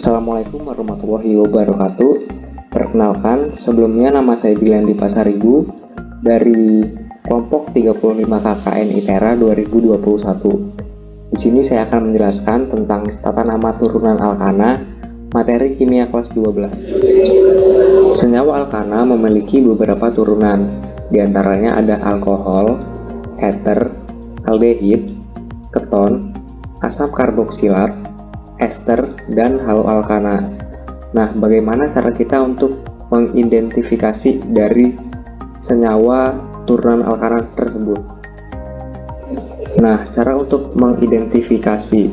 Assalamualaikum warahmatullahi wabarakatuh. Perkenalkan, sebelumnya nama saya Bilandi Pasaribu dari kelompok 35 KKN ITERA 2021. Di sini saya akan menjelaskan tentang tata nama turunan alkana, materi kimia kelas 12. Senyawa alkana memiliki beberapa turunan, diantaranya ada alkohol, eter, aldehid, keton, asam karboksilat, ester, dan haloalkana. Nah, bagaimana cara kita untuk mengidentifikasi dari senyawa turunan alkana tersebut? Nah, cara untuk mengidentifikasi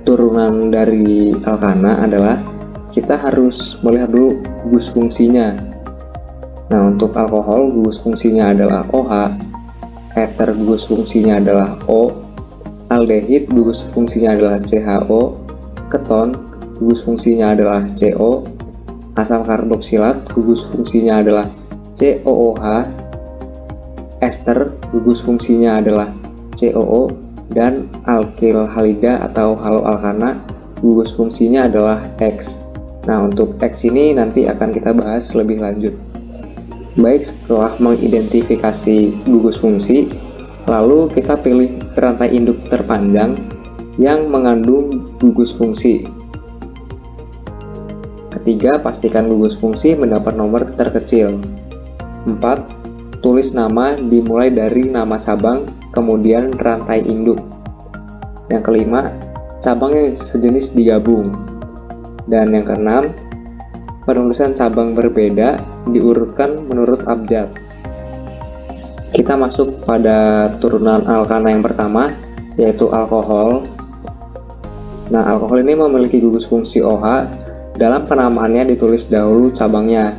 turunan dari alkana adalah kita harus melihat dulu gugus fungsinya. Nah, untuk alkohol gugus fungsinya adalah OH, eter gugus fungsinya adalah O, aldehid gugus fungsinya adalah CHO, keton gugus fungsinya adalah CO, asam karboksilat gugus fungsinya adalah COOH, ester gugus fungsinya adalah COO, dan alkil halida atau haloalkana gugus fungsinya adalah X. Nah, untuk X ini nanti akan kita bahas lebih lanjut. Baik, setelah mengidentifikasi gugus fungsi, lalu kita pilih rantai induk terpanjang yang mengandung gugus fungsi. Ketiga, pastikan gugus fungsi mendapat nomor terkecil. 4. Tulis nama dimulai dari nama cabang, kemudian rantai induk. Yang kelima, cabang yang sejenis digabung. Dan yang keenam, penulisan cabang berbeda diurutkan menurut abjad. Kita masuk pada turunan alkana yang pertama, yaitu alkohol. Nah, alkohol ini memiliki gugus fungsi OH. Dalam penamaannya ditulis dahulu cabangnya,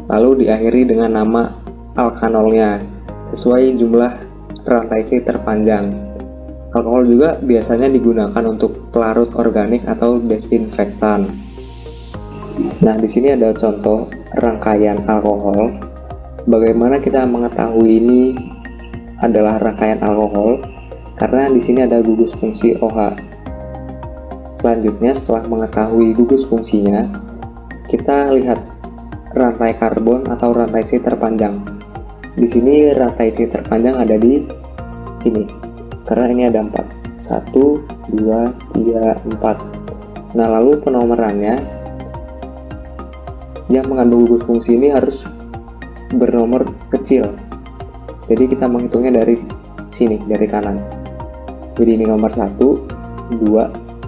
lalu diakhiri dengan nama alkanolnya sesuai jumlah rantai C terpanjang. Alkohol juga biasanya digunakan untuk pelarut organik atau desinfektan. Nah, di sini ada contoh rangkaian alkohol. Bagaimana kita mengetahui ini adalah rangkaian alkohol? Karena di sini ada gugus fungsi OH. Selanjutnya, setelah mengetahui gugus fungsinya, kita lihat rantai karbon atau rantai C terpanjang. Di sini rantai C terpanjang ada di sini. Karena ini ada 4. 1, 2, 3, 4. Nah, lalu penomorannya yang mengandung gugus fungsi ini harus bernomor kecil. Jadi kita menghitungnya dari sini, dari kanan. Jadi ini nomor 1, 2,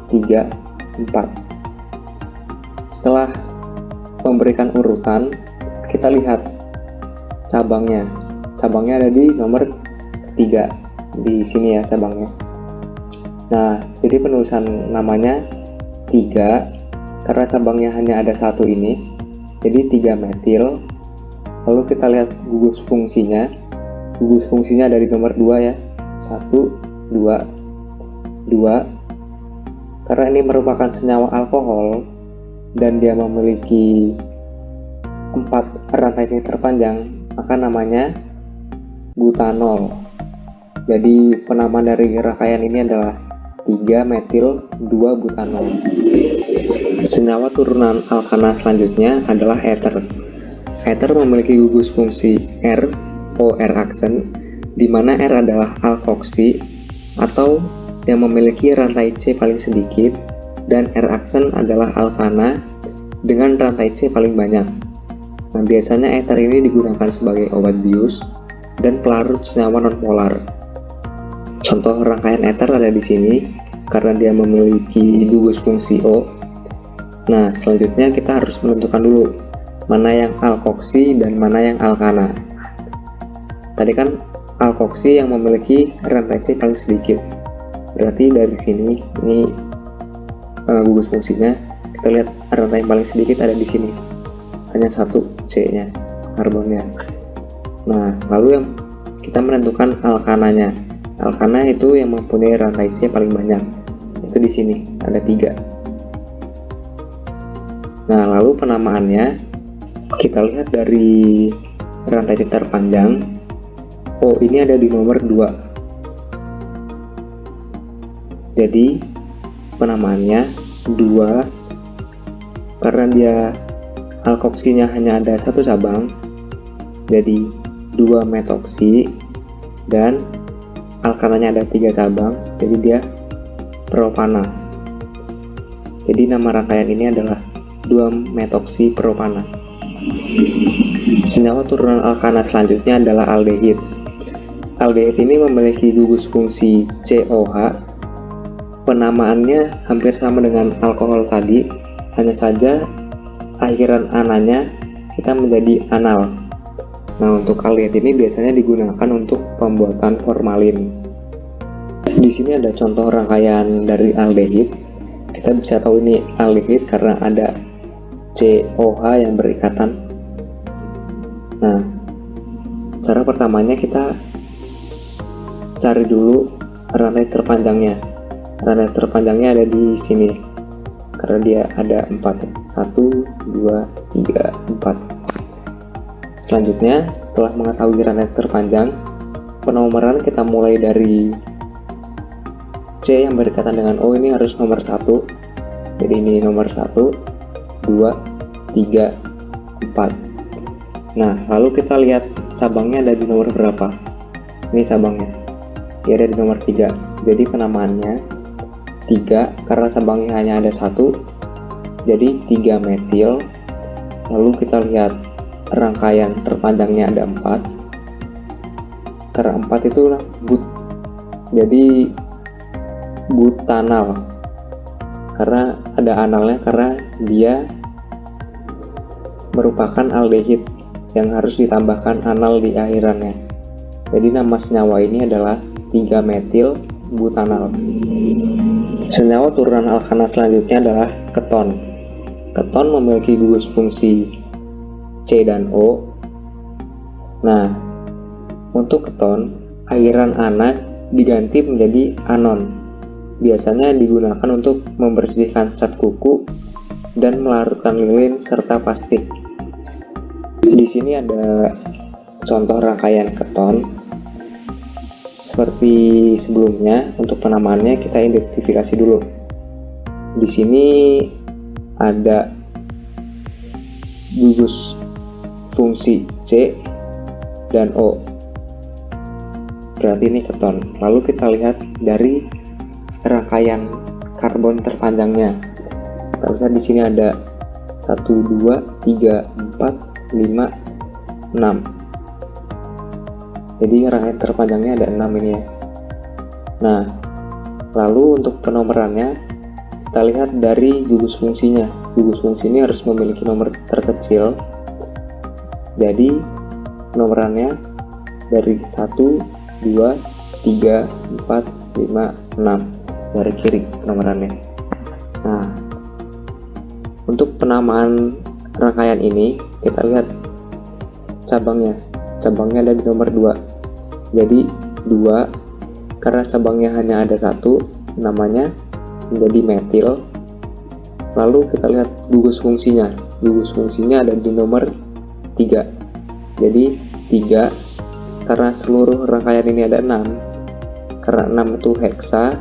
3, 4. Setelah memberikan urutan, kita lihat cabangnya. Cabangnya ada di nomor 3. Di sini ya cabangnya. Nah, jadi penulisan namanya 3 karena cabangnya hanya ada 1 ini. Jadi 3 metil. Lalu kita lihat gugus fungsinya. Gugus fungsinya dari nomor 2 ya. 1, 2, 2. Karena ini merupakan senyawa alkohol dan dia memiliki 4 rantai C terpanjang, maka namanya butanol. Jadi penamaan dari rangkaian ini adalah 3 metil 2 butanol. Senyawa turunan alkana selanjutnya adalah eter. Eter memiliki gugus fungsi R, OR aksen, di mana R adalah alkoksi atau yang memiliki rantai C paling sedikit, dan R aksen adalah alkana dengan rantai C paling banyak. Nah, biasanya eter ini digunakan sebagai obat bius dan pelarut senyawa nonpolar. Contoh rangkaian eter ada di sini karena dia memiliki gugus fungsi O. Nah, selanjutnya kita harus menentukan dulu mana yang alkoksi dan mana yang alkana. Tadi kan alkoksi yang memiliki rantai C paling sedikit. Berarti dari sini ini gugus fungsinya. Kita lihat rantai paling sedikit ada di sini. Hanya 1 C-nya, karbonnya. Nah, lalu yang kita menentukan alkananya. Alkana itu yang mempunyai rantai C paling banyak. Itu di sini ada 3. Nah, lalu penamaannya kita lihat dari rantai C terpanjang. O ini ada di nomor 2. Jadi penamaannya 2 karena dia alkoksinya hanya ada satu cabang, jadi 2 metoksi, dan alkananya ada 3 cabang, jadi dia propana. Jadi nama rangkaian ini adalah 2 metoksi propana. Senyawa turunan alkana selanjutnya adalah aldehid. Aldehid ini memiliki gugus fungsi COH. Penamaannya hampir sama dengan alkohol tadi, hanya saja akhiran ananya kita menjadi anal. Nah, untuk aldehid ini biasanya digunakan untuk pembuatan formalin. Di sini ada contoh rangkaian dari aldehid. Kita bisa tahu ini aldehid karena ada COH yang berikatan. Nah, cara pertamanya kita cari dulu rantai terpanjangnya. Rantai terpanjangnya ada di sini karena dia ada 4, 1, 2, 3, 4. Selanjutnya, setelah mengetahui rantai terpanjang, penomoran kita mulai dari C yang berdekatan dengan O, ini harus nomor 1. Jadi ini nomor 1, 2, 3, 4. Nah, lalu kita lihat cabangnya ada di nomor berapa. Ini cabangnya, dia ada di nomor 3. Jadi penamaannya 3 karena cabangnya hanya ada 1, jadi 3 metil. Lalu kita lihat rangkaian terpanjangnya ada 4, karena 4 itu but, jadi butanal karena ada analnya, karena dia merupakan aldehid yang harus ditambahkan anal di akhirannya. Jadi nama senyawa ini adalah 3 metil butanal. Senyawa turunan alkana selanjutnya adalah keton. Keton memiliki gugus fungsi C dan O. Nah, untuk keton, akhiran ana diganti menjadi anon. Biasanya digunakan untuk membersihkan cat kuku dan melarutkan lilin serta plastik. Di sini ada contoh rangkaian keton. Seperti sebelumnya, untuk penamaannya kita identifikasi dulu. Di sini ada gugus fungsi C dan O. Berarti ini keton. Lalu kita lihat dari rangkaian karbon terpanjangnya. Kita lihat di sini ada 1, 2, 3, 4, 5, 6. Jadi rangkaian terpanjangnya ada 6 ini ya. Nah, lalu untuk penomorannya kita lihat dari gugus fungsinya. Gugus fungsi ini harus memiliki nomor terkecil. Jadi penomorannya dari 1, 2, 3, 4, 5, 6 dari kiri penomorannya. Nah, untuk penamaan rangkaian ini kita lihat cabangnya. Cabangnya ada di nomor 2. Jadi 2 karena cabangnya hanya ada 1, namanya menjadi metil. Lalu kita lihat gugus fungsinya. Gugus fungsinya ada di nomor 3. Jadi 3 karena seluruh rangkaian ini ada 6. Karena 6 itu heksa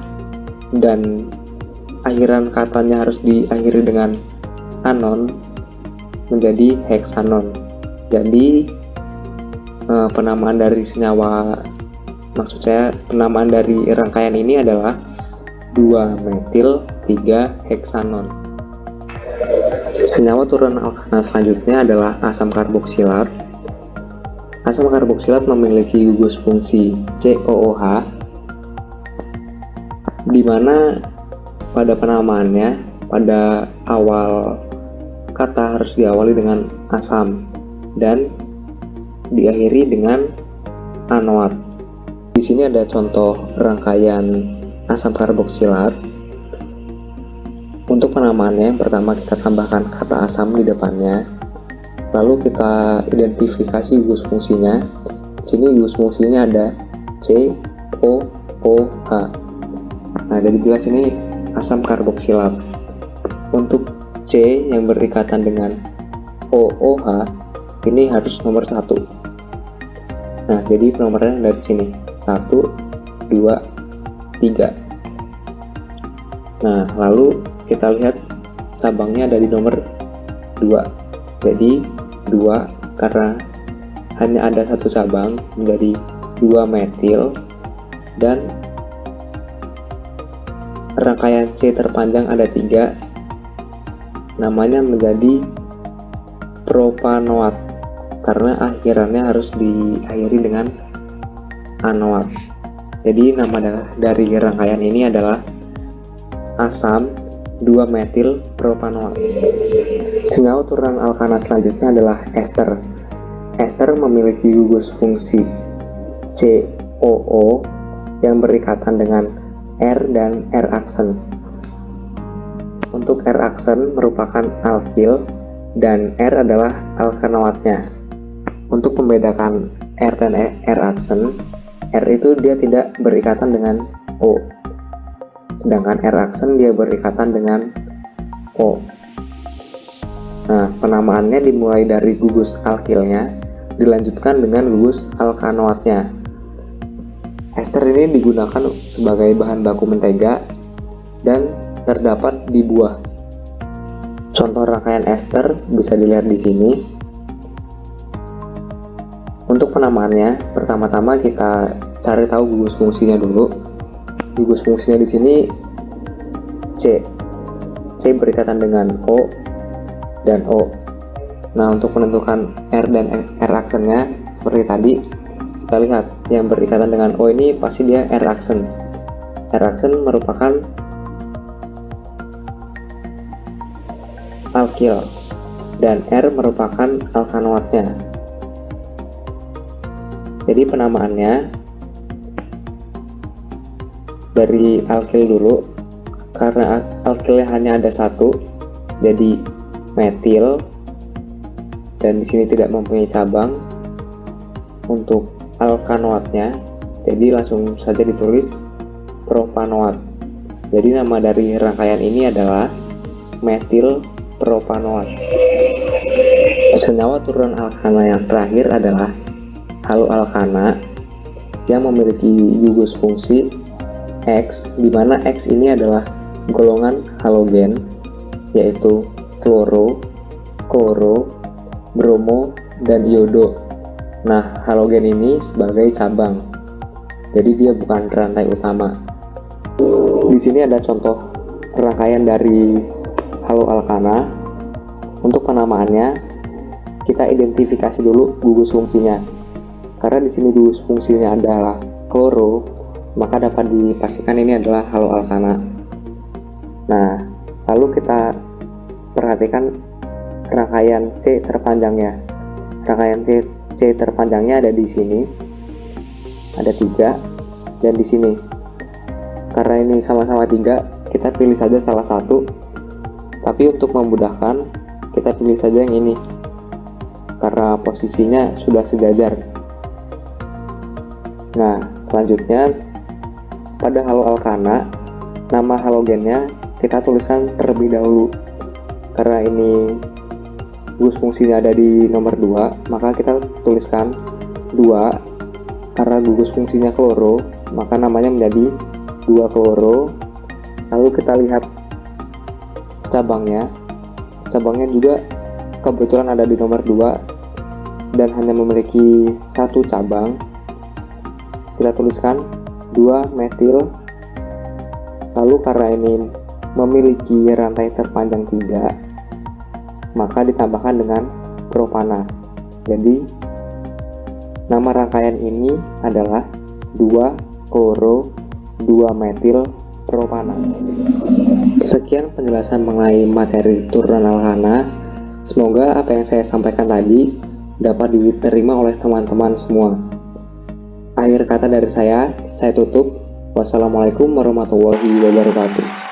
dan akhiran katanya harus diakhiri dengan anon, menjadi heksanon. Jadi penamaan dari senyawa, maksud saya penamaan dari rangkaian ini adalah 2 metil 3 heksanon. Senyawa turunan alkana selanjutnya adalah asam karboksilat. Asam karboksilat memiliki gugus fungsi COOH, di mana pada penamaannya pada awal kata harus diawali dengan asam dan diakhiri dengan anoat. Di sini ada contoh rangkaian asam karboksilat. Untuk penamaannya, yang pertama kita tambahkan kata asam di depannya, lalu kita identifikasi gugus fungsinya. Di sini gugus fungsinya ada COOH. Nah, jadi jelas ini asam karboksilat. Untuk C yang berikatan dengan OOH ini harus nomor 1. Nah, jadi penomorannya dari sini 1, 2, 3. Nah, lalu kita lihat cabangnya ada di nomor 2. Jadi 2 karena hanya ada satu cabang menjadi 2 metil, dan rangkaian C terpanjang ada 3, namanya menjadi propanoat karena akhirannya harus diakhiri dengan anoat. Jadi nama dari rangkaian ini adalah asam 2 metil propanoat. Senyawa turunan alkana selanjutnya adalah ester. Ester memiliki gugus fungsi COO yang berikatan dengan R dan R aksen. Untuk R aksen merupakan alkil dan R adalah alkanoatnya. Untuk membedakan R dan R aksen, R itu dia tidak berikatan dengan O, sedangkan R aksen dia berikatan dengan O. Nah, penamaannya dimulai dari gugus alkilnya, dilanjutkan dengan gugus alkanoatnya. Ester ini digunakan sebagai bahan baku mentega dan terdapat di buah. Contoh rangkaian ester bisa dilihat di sini. Untuk penamaannya, pertama-tama kita cari tahu gugus fungsinya dulu. Gugus fungsinya di sini C. C berikatan dengan O dan O. Nah, untuk menentukan R dan R aksennya seperti tadi, kita lihat yang berikatan dengan O ini pasti dia R aksen. R aksen merupakan alkil dan R merupakan alkanoatnya. Jadi penamaannya dari alkil dulu, karena alkilnya hanya ada satu, jadi metil, dan di sini tidak mempunyai cabang. Untuk alkanoatnya, jadi langsung saja ditulis propanoat. Jadi nama dari rangkaian ini adalah metil propanoat. Senyawa turunan alkana yang terakhir adalah haloalkana yang memiliki gugus fungsi X, di mana X ini adalah golongan halogen, yaitu fluoro, kloro, bromo, dan iodo. Nah, halogen ini sebagai cabang, jadi dia bukan rantai utama. Di sini ada contoh rangkaian dari haloalkana. Untuk penamaannya, kita identifikasi dulu gugus fungsinya. Karena di sini gugus fungsinya adalah kloro, maka dapat dipastikan ini adalah haloalkana. Nah, lalu kita perhatikan rangkaian C terpanjangnya. Rangkaian C terpanjangnya ada di sini, ada 3, dan di sini. Karena ini sama-sama 3, kita pilih saja salah satu. Tapi untuk memudahkan, kita pilih saja yang ini, karena posisinya sudah sejajar. Nah, selanjutnya pada haloalkana, nama halogennya kita tuliskan terlebih dahulu. Karena ini gugus fungsinya ada di nomor 2, maka kita tuliskan 2. Karena gugus fungsinya kloro, maka namanya menjadi 2 kloro. Lalu kita lihat cabangnya. Cabangnya juga kebetulan ada di nomor 2 dan hanya memiliki satu cabang. Kita tuliskan 2 metil. Lalu karena ini memiliki rantai terpanjang 3, maka ditambahkan dengan propana. Jadi nama rangkaian ini adalah 2 kloro 2 metil propana. Sekian penjelasan mengenai materi turunan alkana. Semoga apa yang saya sampaikan tadi dapat diterima oleh teman-teman semua. Akhir kata dari saya tutup. Wassalamualaikum warahmatullahi wabarakatuh.